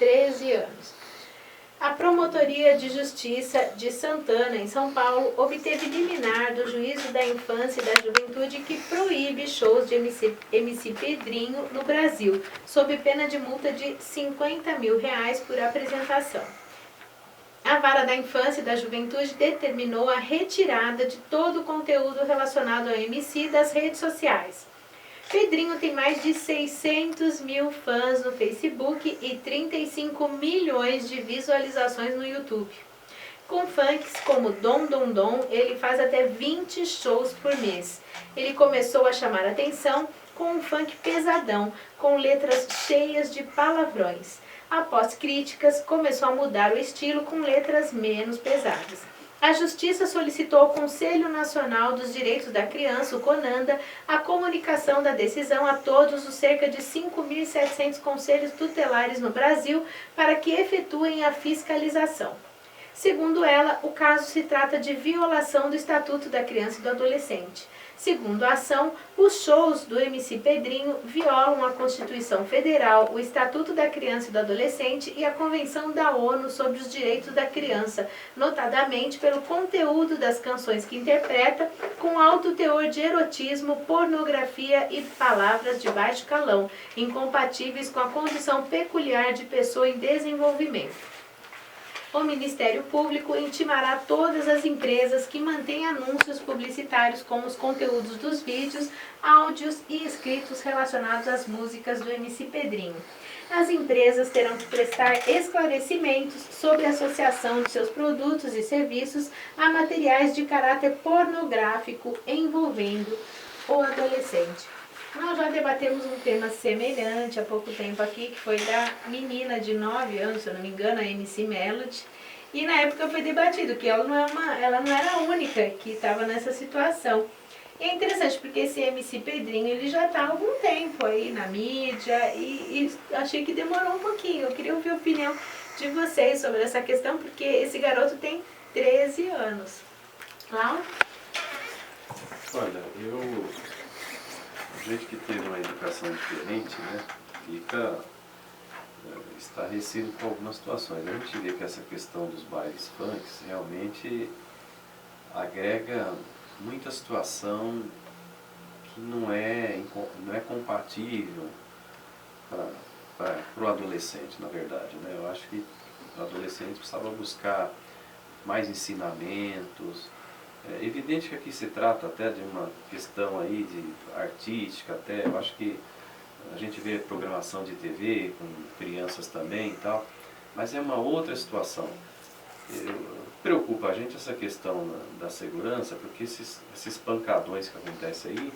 13 anos. A Promotoria de Justiça de Santana, em São Paulo, obteve liminar do Juízo da Infância e da Juventude que proíbe shows de MC Pedrinho no Brasil, sob pena de multa de R$50 mil por apresentação. A Vara da Infância e da Juventude determinou a retirada de todo o conteúdo relacionado ao MC das redes sociais. Pedrinho tem mais de 600 mil fãs no Facebook e 35 milhões de visualizações no YouTube. Com funks como Dom Dom Dom, ele faz até 20 shows por mês. Ele começou a chamar a atenção com um funk pesadão, com letras cheias de palavrões. Após críticas, começou a mudar o estilo com letras menos pesadas. A Justiça solicitou ao Conselho Nacional dos Direitos da Criança, o CONANDA, a comunicação da decisão a todos os cerca de 5.700 conselhos tutelares no Brasil para que efetuem a fiscalização. Segundo ela, o caso se trata de violação do Estatuto da Criança e do Adolescente. Segundo a ação, os shows do MC Pedrinho violam a Constituição Federal, o Estatuto da Criança e do Adolescente e a Convenção da ONU sobre os Direitos da Criança, notadamente pelo conteúdo das canções que interpreta, com alto teor de erotismo, pornografia e palavras de baixo calão, incompatíveis com a condição peculiar de pessoa em desenvolvimento. O Ministério Público intimará todas as empresas que mantêm anúncios publicitários com os conteúdos dos vídeos, áudios e escritos relacionados às músicas do MC Pedrinho. As empresas terão que prestar esclarecimentos sobre a associação de seus produtos e serviços a materiais de caráter pornográfico envolvendo o adolescente. Nós já debatemos um tema semelhante há pouco tempo aqui, que foi da menina de 9 anos, se eu não me engano, a MC Melody. E na época foi debatido que ela não era a única que estava nessa situação. E é interessante porque esse MC Pedrinho ele já está há algum tempo aí na mídia e achei que demorou um pouquinho. Eu queria ouvir a opinião de vocês sobre essa questão, porque esse garoto tem 13 anos. Laura? Olha, gente que teve uma educação diferente, né, fica estarrecido com algumas situações. A gente vê que essa questão dos bailes funks realmente agrega muita situação que não é compatível para o adolescente, na verdade, né? Eu acho que o adolescente precisava buscar mais ensinamentos. É evidente que aqui se trata até de uma questão aí de artística, até eu acho que a gente vê programação de TV com crianças também e tal, mas é uma outra situação. Preocupa a gente essa questão da segurança, porque esses pancadões que acontecem aí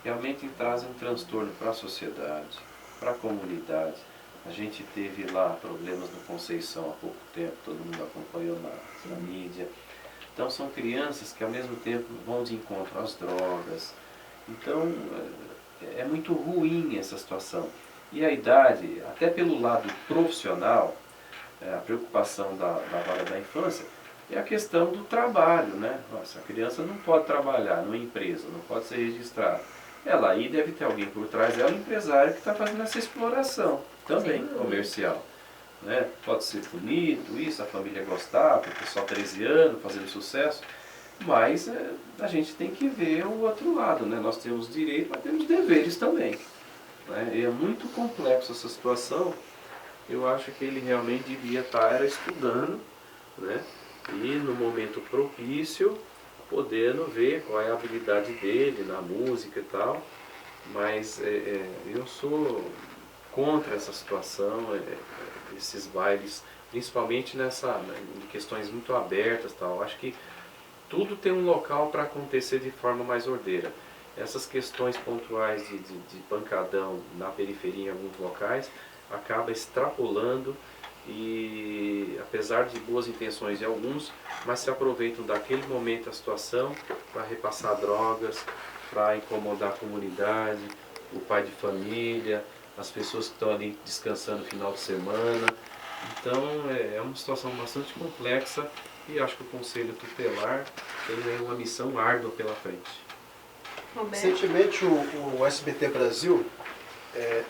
realmente trazem um transtorno para a sociedade, para a comunidade. A gente teve lá problemas no Conceição há pouco tempo, todo mundo acompanhou na mídia. Então são crianças que ao mesmo tempo vão de encontro às drogas. Então é muito ruim essa situação. E a idade, até pelo lado profissional, a preocupação da Vara da Infância é a questão do trabalho, né? Nossa, a criança não pode trabalhar numa empresa, não pode ser registrada. Ela aí deve ter alguém por trás dela, um empresário que está fazendo essa exploração também comercial. Né? Pode ser bonito isso, a família gostar, porque só 13 anos, fazendo sucesso, mas a gente tem que ver o outro lado, né? Nós temos direitos, mas temos deveres também. Né? E é muito complexo essa situação. Eu acho que ele realmente devia estar estudando, né? E no momento propício, podendo ver qual é a habilidade dele na música e tal, mas eu sou contra essa situação, esses bailes, principalmente em questões muito abertas, tal. Acho que tudo tem um local para acontecer de forma mais ordeira. Essas questões pontuais de pancadão na periferia em alguns locais acaba extrapolando e, apesar de boas intenções de alguns, mas se aproveitam daquele momento a situação para repassar drogas, para incomodar a comunidade, o pai de família, as pessoas que estão ali descansando no final de semana. Então é uma situação bastante complexa e acho que o Conselho Tutelar tem aí uma missão árdua pela frente. Recentemente o SBT Brasil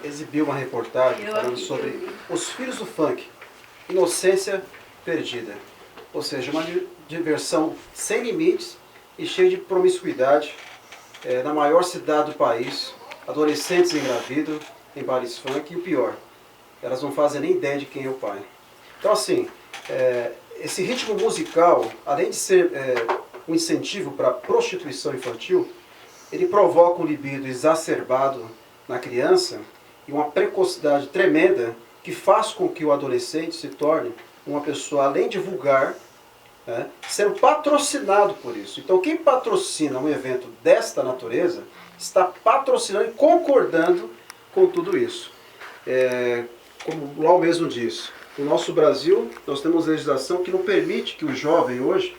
exibiu uma reportagem falando sobre os filhos do funk. inocência perdida. Ou seja, uma diversão sem limites e cheia de promiscuidade. Na maior cidade do país, adolescentes engravidam em bailes funk, e o pior, elas não fazem nem ideia de quem é o pai. Então assim, esse ritmo musical, além de ser um incentivo para a prostituição infantil, ele provoca um libido exacerbado na criança e uma precocidade tremenda que faz com que o adolescente se torne uma pessoa, além de vulgar, sendo patrocinado por isso. Então quem patrocina um evento desta natureza está patrocinando e concordando com tudo isso. Como o Lau mesmo disse, no nosso Brasil nós temos legislação que não permite que o jovem hoje,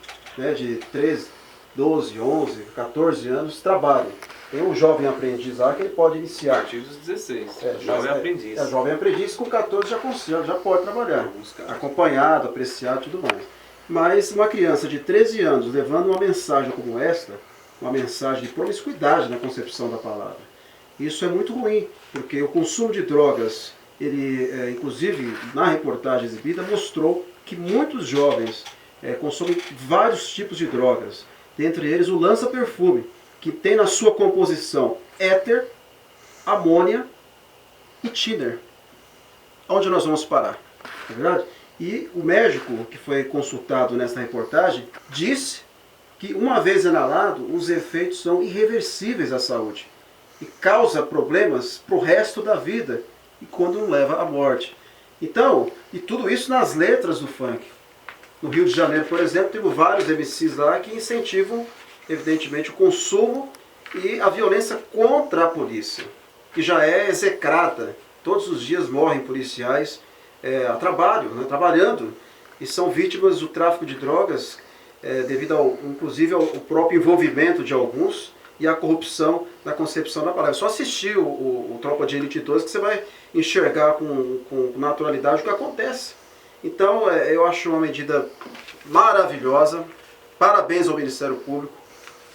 de 13, 12, 11, 14 anos, trabalhe. Tem um jovem aprendiz lá que ele pode iniciar. A partir dos 16. Jovem aprendiz. Jovem aprendiz com 14 já pode trabalhar. Acompanhado, apreciado e tudo mais. Mas uma criança de 13 anos levando uma mensagem como esta, uma mensagem de promiscuidade na concepção da palavra, isso é muito ruim, porque o consumo de drogas, ele, inclusive na reportagem exibida, mostrou que muitos jovens consomem vários tipos de drogas, dentre eles o lança-perfume, que tem na sua composição éter, amônia e thinner. Onde nós vamos parar? Não é verdade? E o médico que foi consultado nessa reportagem disse que uma vez inalado, os efeitos são irreversíveis à saúde e causa problemas para o resto da vida e quando leva à morte. Então, e tudo isso nas letras do funk. No Rio de Janeiro, por exemplo, temos vários MCs lá que incentivam, evidentemente, o consumo e a violência contra a polícia, que já é execrada. Todos os dias morrem policiais a trabalho, trabalhando, e são vítimas do tráfico de drogas, devido inclusive ao próprio envolvimento de alguns e à corrupção na concepção da palavra. É só assistir o Tropa de Elite 2 que você vai enxergar com naturalidade o que acontece. Então eu acho uma medida maravilhosa. Parabéns ao Ministério Público,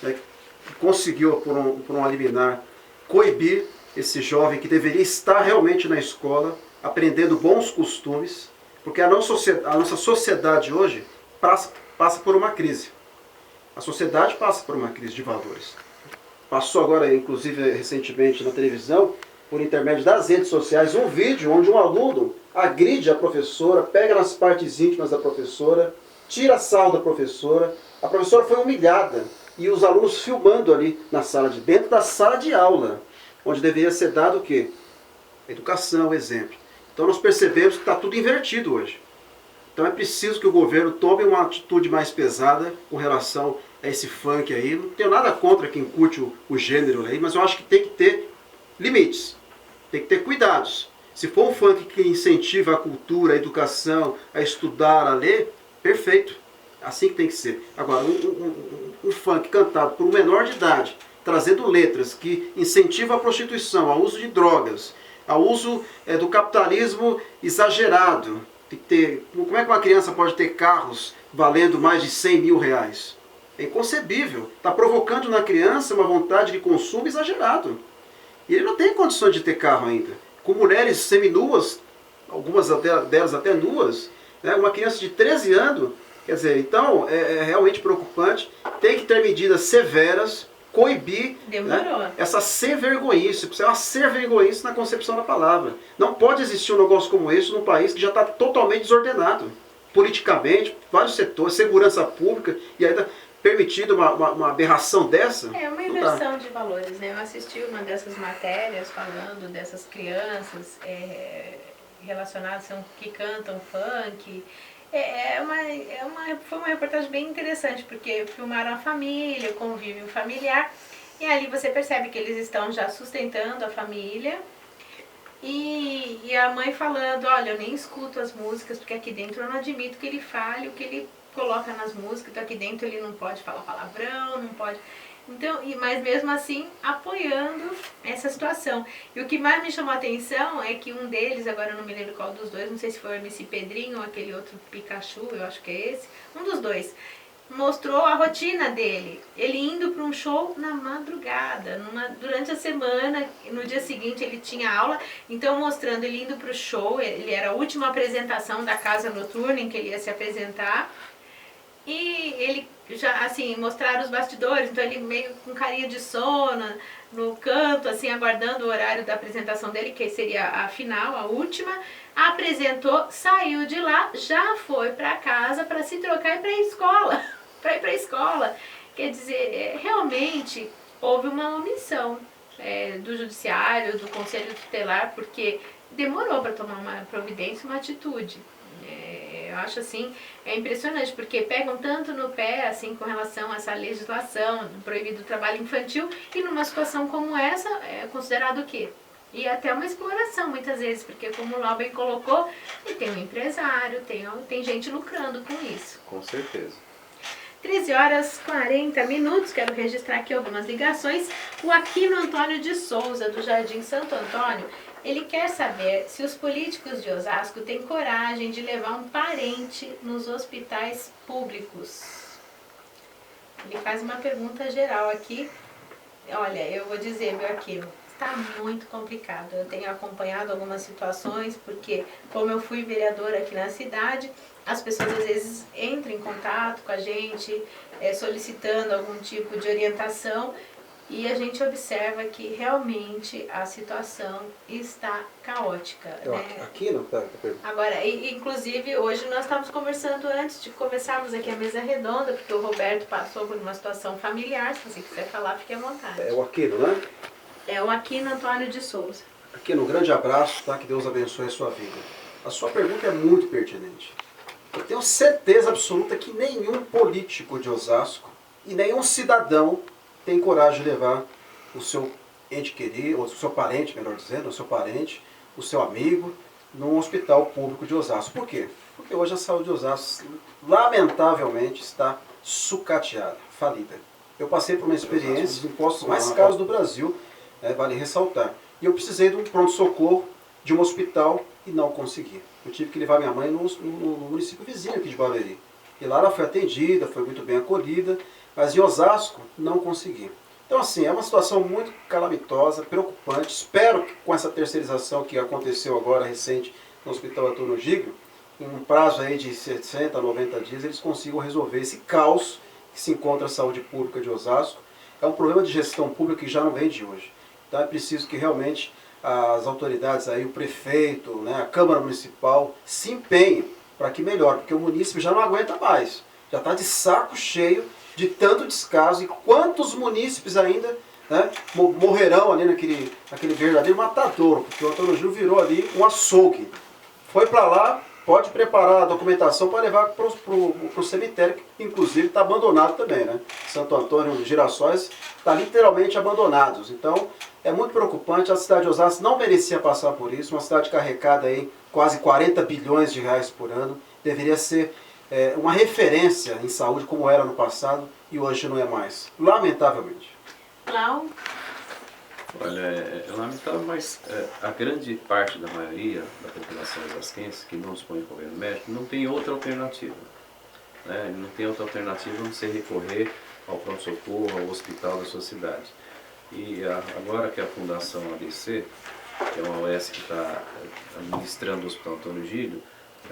que conseguiu, por um liminar, coibir esse jovem que deveria estar realmente na escola, aprendendo bons costumes, porque a nossa sociedade hoje passa por uma crise. A sociedade passa por uma crise de valores. Passou agora, inclusive recentemente na televisão, por intermédio das redes sociais, um vídeo onde um aluno agride a professora, pega nas partes íntimas da professora, tira sarro da professora, a professora foi humilhada, e os alunos filmando ali dentro da sala de aula, onde deveria ser dado o quê? Educação, exemplo. Então nós percebemos que está tudo invertido hoje. Então é preciso que o governo tome uma atitude mais pesada com relação a esse funk aí. Não tenho nada contra quem curte o gênero aí, mas eu acho que tem que ter limites, tem que ter cuidados. Se for um funk que incentiva a cultura, a educação, a estudar, a ler, perfeito. Assim que tem que ser. Agora, um funk cantado por um menor de idade, trazendo letras que incentivam a prostituição, ao uso de drogas, ao uso do capitalismo exagerado. Como é que uma criança pode ter carros valendo mais de 100 mil reais? É inconcebível. Está provocando na criança uma vontade de consumo exagerado. E ele não tem condições de ter carro ainda. Com mulheres seminuas, algumas delas até nuas, uma criança de 13 anos, quer dizer, então é realmente preocupante. Tem que ter medidas severas, coibir essa ser-vergonhice. Isso é uma ser-vergonhice na concepção da palavra. Não pode existir um negócio como esse num país que já está totalmente desordenado. Politicamente, vários setores, segurança pública, e ainda permitido uma aberração dessa. É uma inversão de valores, né? Eu assisti uma dessas matérias falando dessas crianças relacionadas que cantam funk. Foi uma reportagem bem interessante, porque filmaram a família, o convívio familiar, e ali você percebe que eles estão já sustentando a família, e a mãe falando, olha, eu nem escuto as músicas, porque aqui dentro eu não admito que ele fale o que ele coloca nas músicas, então aqui dentro ele não pode falar palavrão, não pode... Então, mas mesmo assim, apoiando essa situação. E o que mais me chamou a atenção é que um deles, agora eu não me lembro qual dos dois, não sei se foi o MC Pedrinho ou aquele outro Pikachu, eu acho que é esse, um dos dois, mostrou a rotina dele, ele indo para um show na madrugada, durante a semana, no dia seguinte ele tinha aula, então mostrando ele indo para o show, ele era a última apresentação da Casa Noturna em que ele ia se apresentar, e ele já, assim, mostraram os bastidores, então ele meio com carinha de sono, no canto, assim, aguardando o horário da apresentação dele, que seria a final, a última, apresentou, saiu de lá, já foi para casa para se trocar e para ir para a escola. Quer dizer, realmente houve uma omissão do judiciário, do conselho tutelar, porque demorou para tomar uma providência, uma atitude. Eu acho assim, é impressionante, porque pegam tanto no pé assim com relação a essa legislação do proibido trabalho infantil, e numa situação como essa é considerado o quê? E até uma exploração muitas vezes, porque como o Lauber colocou, tem um empresário, tem gente lucrando com isso. Com certeza. 13h40, quero registrar aqui algumas ligações. O Aquino Antônio de Souza, do Jardim Santo Antônio, ele quer saber se os políticos de Osasco têm coragem de levar um parente nos hospitais públicos. Ele faz uma pergunta geral aqui. Olha, eu vou dizer, meu Aquino, está muito complicado. Eu tenho acompanhado algumas situações, porque como eu fui vereadora aqui na cidade, as pessoas às vezes entram em contato com a gente, solicitando algum tipo de orientação, e a gente observa que realmente a situação está caótica. Né? Aqui não está. Agora, inclusive, hoje nós estávamos conversando antes de começarmos aqui a mesa redonda, porque o Roberto passou por uma situação familiar. Se você quiser falar, fique à vontade. É o Aquino, né? É o Aquino Antônio de Souza. Aquino, um grande abraço, tá? Que Deus abençoe a sua vida. A sua pergunta é muito pertinente. Eu tenho certeza absoluta que nenhum político de Osasco e nenhum cidadão tem coragem de levar o seu ente querido, ou o seu parente, melhor dizendo, o seu parente, o seu amigo, num hospital público de Osasco. Por quê? Porque hoje a saúde de Osasco, lamentavelmente, está sucateada, falida. Eu passei por uma experiência dos impostos mais caros do Brasil, vale ressaltar. E eu precisei de um pronto-socorro, de um hospital, e não consegui. Eu tive que levar minha mãe no município vizinho aqui de Barueri. E lá ela foi atendida, foi muito bem acolhida, mas em Osasco não consegui. Então assim, é uma situação muito calamitosa, preocupante. Espero que com essa terceirização que aconteceu agora recente no Hospital Antônio Giglio, em um prazo aí de 60 a 90 dias, eles consigam resolver esse caos que se encontra a saúde pública de Osasco. É um problema de gestão pública que já não vem de hoje. Então é preciso que realmente as autoridades aí, o prefeito, né, a Câmara Municipal, se empenhem para que melhore, porque o município já não aguenta mais. Já está de saco cheio de tanto descaso, e quantos munícipes ainda, né, morrerão ali naquele verdadeiro matadouro, porque o Antônio Gil virou ali um açougue. Foi para lá, pode preparar a documentação para levar para o cemitério, que inclusive está abandonado também, né? Santo Antônio de Girassóis está literalmente abandonados. Então é muito preocupante, a cidade de Osasco não merecia passar por isso, uma cidade carregada aí quase 40 bilhões de reais por ano, deveria ser uma referência em saúde como era no passado, e hoje não é mais, lamentavelmente. Lau? Olha, é lamentável, mas a grande parte da maioria da população osasquense que não dispõe de governo médico não tem outra alternativa. Né? Não tem outra alternativa a não ser recorrer ao pronto-socorro, ao hospital da sua cidade. E agora que a Fundação ABC, que é uma OS que está administrando o Hospital Antônio Giglio,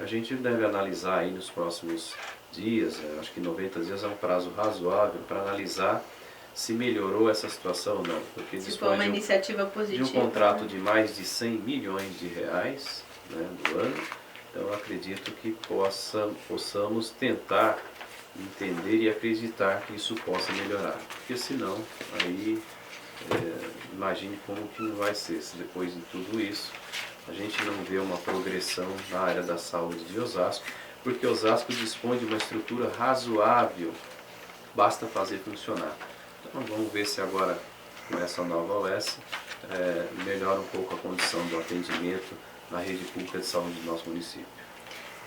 a gente deve analisar aí nos próximos dias, acho que 90 dias é um prazo razoável para analisar se melhorou essa situação ou não. Porque se for uma iniciativa positiva. De um contrato de mais de 100 milhões de reais, né, do ano, então eu acredito que possamos tentar entender e acreditar que isso possa melhorar. Porque senão, aí imagine como que não vai ser, se depois de tudo isso a gente não vê uma progressão na área da saúde de Osasco, porque Osasco dispõe de uma estrutura razoável, basta fazer funcionar. Então vamos ver se agora com essa nova OS melhora um pouco a condição do atendimento na rede pública de saúde do nosso município.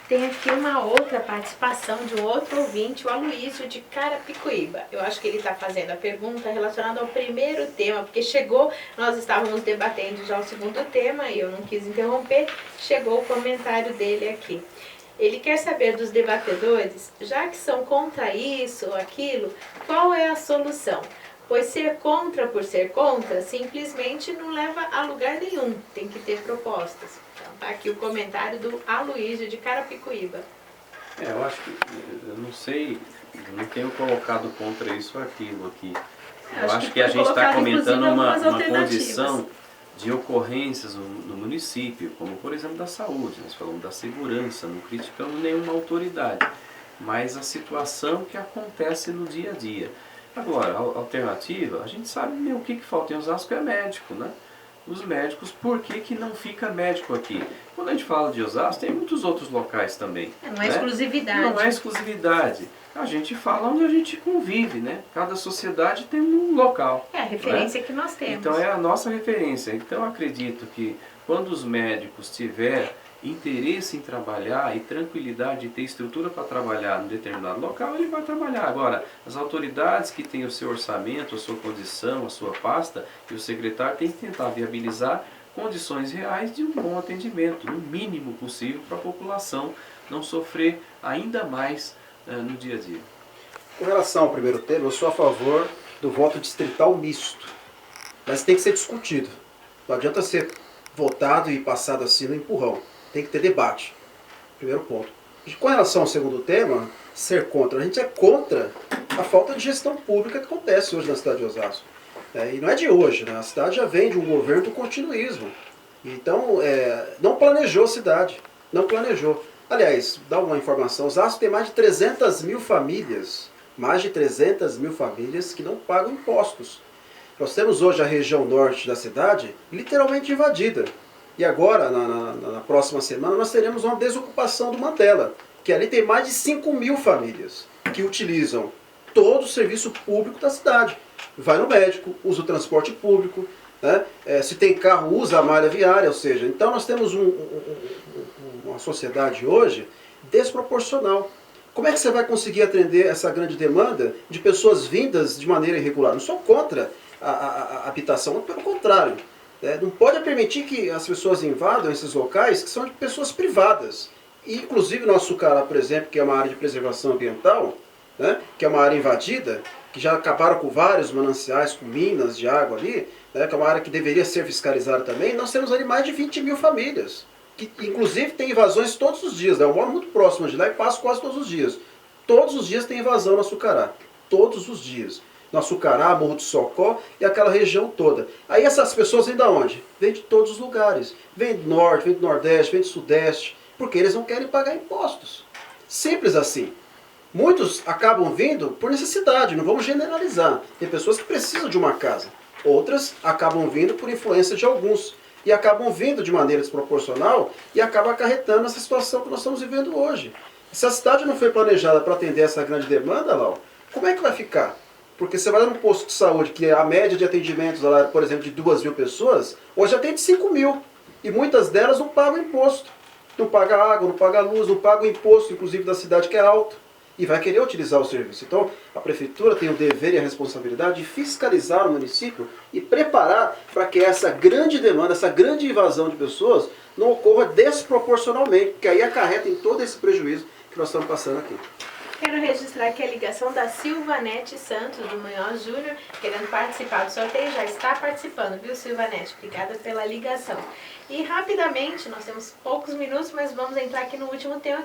Tem aqui uma outra participação de um outro ouvinte, o Aloysio de Carapicuíba. Eu acho que ele está fazendo a pergunta relacionada ao primeiro tema, porque chegou, nós estávamos debatendo já o segundo tema e eu não quis interromper, chegou o comentário dele aqui. Ele quer saber dos debatedores, já que são contra isso ou aquilo, qual é a solução? Pois ser contra por ser contra simplesmente não leva a lugar nenhum, tem que ter propostas. Então tá aqui o comentário do Aloísio de Carapicuíba. Eu acho que, eu não sei, eu não tenho colocado contra isso ou aquilo aqui. Eu acho que a gente está comentando uma condição de ocorrências no município, como por exemplo da saúde, nós falamos da segurança, não criticamos nenhuma autoridade, mas a situação que acontece no dia a dia. Agora, a alternativa, a gente sabe o que falta em Osasco é médico, né? Os médicos, por que não fica médico aqui? Quando a gente fala de Osasco, tem muitos outros locais também. Não é exclusividade. Não é exclusividade. A gente fala onde a gente convive, né? Cada sociedade tem um local. É a referência que nós temos. Então é a nossa referência. Então eu acredito que quando os médicos tiverem interesse em trabalhar e tranquilidade de ter estrutura para trabalhar em determinado local, ele vai trabalhar. Agora, as autoridades que têm o seu orçamento, a sua condição, a sua pasta, e o secretário tem que tentar viabilizar condições reais de um bom atendimento, no mínimo possível, para a população não sofrer ainda mais no dia a dia. Com relação ao primeiro tema, eu sou a favor do voto distrital misto, mas tem que ser discutido. Não adianta ser votado e passado assim no empurrão. Tem que ter debate. Primeiro ponto. E com relação ao segundo tema, ser contra. A gente é contra a falta de gestão pública que acontece hoje na cidade de Osasco. E não é de hoje, né? A cidade já vem de um governo do continuismo. Então, não planejou a cidade. Não planejou. Aliás, dá uma informação. Osasco tem mais de 300 mil famílias. Mais de 300 mil famílias que não pagam impostos. Nós temos hoje a região norte da cidade literalmente invadida. E agora, na próxima semana, nós teremos uma desocupação do Mandela, que ali tem mais de 5 mil famílias que utilizam todo o serviço público da cidade. Vai no médico, usa o transporte público, né? Se tem carro, usa a malha viária, ou seja, então nós temos uma sociedade hoje desproporcional. Como é que você vai conseguir atender essa grande demanda de pessoas vindas de maneira irregular? Não sou contra a habitação, pelo contrário. Não pode permitir que as pessoas invadam esses locais que são de pessoas privadas. E, inclusive, no Açucará, por exemplo, que é uma área de preservação ambiental, né, que é uma área invadida, que já acabaram com vários mananciais, com minas de água ali, né, que é uma área que deveria ser fiscalizada também, nós temos ali mais de 20 mil famílias, que inclusive tem invasões todos os dias. Né? Eu moro muito próximo de lá e passo quase todos os dias. Todos os dias tem invasão no Açucará. Todos os dias. No Açucará, Morro do Socó e aquela região toda. Aí essas pessoas vêm de onde? Vêm de todos os lugares. Vêm do norte, vêm do nordeste, vêm do sudeste, porque eles não querem pagar impostos. Simples assim. Muitos acabam vindo por necessidade, não vamos generalizar. Tem pessoas que precisam de uma casa. Outras acabam vindo por influência de alguns. E acabam vindo de maneira desproporcional e acabam acarretando essa situação que nós estamos vivendo hoje. Se a cidade não foi planejada para atender essa grande demanda, Lau, como é que vai ficar? Porque você vai lá no posto de saúde, que a média de atendimentos, lá, por exemplo, de 2 mil pessoas, hoje atende 5 mil. E muitas delas não pagam imposto. Não pagam água, não pagam luz, não pagam imposto, inclusive da cidade, que é alto. E vai querer utilizar o serviço. Então, a prefeitura tem o dever e a responsabilidade de fiscalizar o município e preparar para que essa grande demanda, essa grande invasão de pessoas não ocorra desproporcionalmente, porque aí acarreta em todo esse prejuízo que nós estamos passando aqui. Quero registrar aqui a ligação da Silvanete Santos, do Munhoz Júnior, querendo participar do sorteio. Já está participando, viu, Silvanete? Obrigada pela ligação. E rapidamente, nós temos poucos minutos, mas vamos entrar aqui no último tema.